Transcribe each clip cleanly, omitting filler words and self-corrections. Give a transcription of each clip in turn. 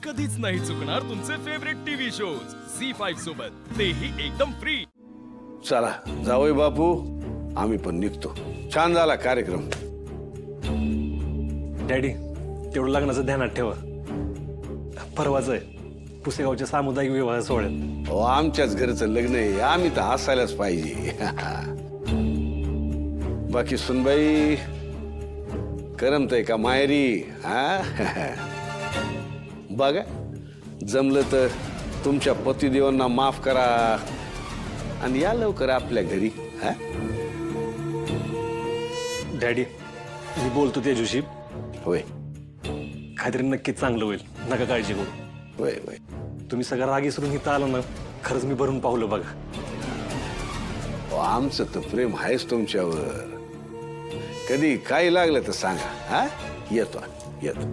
कधीच नाही चुकणार तुमचे फेवरेट टीव्ही शोज झी5 सोबत, तेही एकदम फ्री. चला जावई बापू, आम्ही पण निघतो. छान झाला कार्यक्रम. डॅडी, तेवढं लग्नाचं ध्यानात ठेवा. परवाच आहे पुसेगावच्या सामुदायिक विवाह सोहळ्यात. हो, आमच्याच घरचं लग्न आहे, आम्ही तर हसायलाच पाहिजे. बाकी सुनबाई करमतय का माहेरी? बघा, जमलं तर तुमच्या पतिदेवांना माफ करा आणि या लवकर आपल्या घरी. डॅडी, मी बोलतो तेजूशी. होय काहीतरी नक्कीच चांगलं होईल, नका काळजी करू. होय होय. तुम्ही सगळं राग विसरून इथं आला ना, खरंच मी भरून पावलं बघा. हो, आमचं तर प्रेम आहेच तुमच्यावर. कधी काही लागलं तर सांगा. येतो येतो.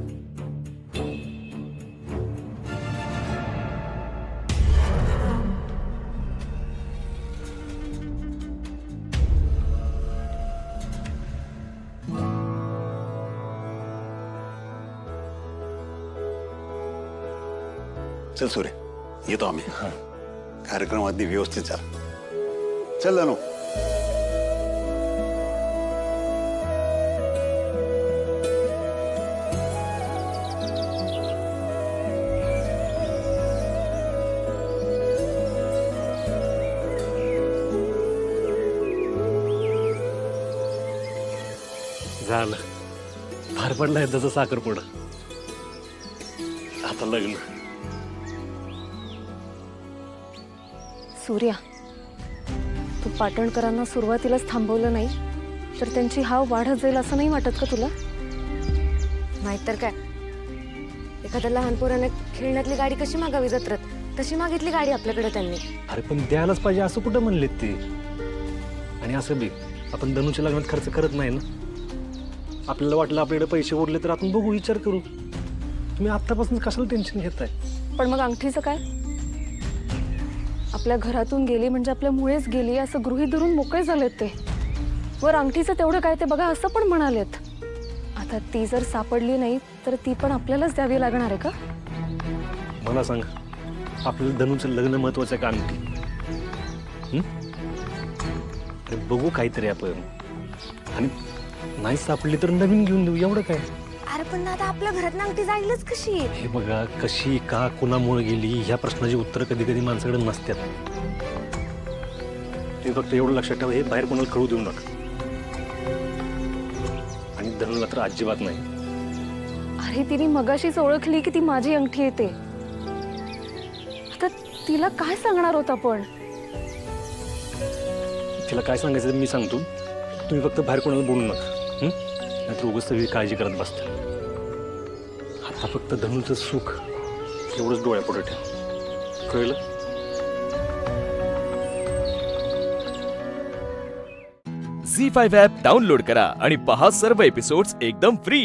चल सूर्य, येतो आम्ही. कार्यक्रम अगदी व्यवस्थित झाला. चल जाणू. झालं, फार पडलाय त्याचं साखरपुडा. आता लग्न. सूर्या, तू पाटणकरांना सुरुवातीलाच थांबवलं नाही तर त्यांची हाव वाढत जाईल असं नाही वाटत का तुला? नाहीतर काय, एखाद्या लहान पोराने खेळण्यातली गाडी कशी मागावी जत्रात, तशी मागितली गाडी आपल्याकडे त्यांनी. अरे पण द्यायलाच पाहिजे असं कुठं म्हणलेत ते. आणि असं बी आपण धनुच्या लग्नात खर्च करत नाही ना. आपल्याला वाटलं आपल्याकडे पैसे उरले तर आपण बघू, विचार करू. तुम्ही आत्तापासून कशाला टेन्शन घेताय? पण मग अंगठीचं काय? आपल्या घरातून गेली म्हणजे आपल्या मुळेच गेली असं गृहीत धरून मोकळे झालेत ते. वर अंगठीचं तेवढं काय ते बघा असं पण म्हणालेत. आता ती जर सापडली नाही तर ती पण आपल्यालाच द्यावी लागणार आहे का? मला सांग, आपल्याला धनुचं लग्न महत्वाचं आहे का आणखी? अरे बघू काहीतरी आपण. आणि नाही सापडली तर नवीन घेऊन देऊ, एवढं काय. अरे पण दादा, आपल्या घरात अंगठी जाईलच कशी? हे बघा, कशी का कुणामुळे गेली ह्या प्रश्नाची उत्तर कधी कधी माणसाकडे नसतात. तुम्ही फक्त एवढं लक्षात ठेवा, हे बाहेर कोणाला कळू देऊ नका. आणि धनुला तर अजिबात नाही. अरे तिने मगाशीच ओळखली की ती माझी अंगठी येते. आता तिला काय सांगणार होता आपण? तिला काय सांगायचं मी सांगतो, तुम्ही फक्त बाहेर कोणाला बोलू नका. नाहीतर उगाच सगळी काळजी करत बसता. आता फक्त धनुचं सुख एवढंच डोळ्यापुढे ठेव, कळलं? झी5 ॲप डाउनलोड करा आणि पहा सर्व एपिसोड्स एकदम फ्री.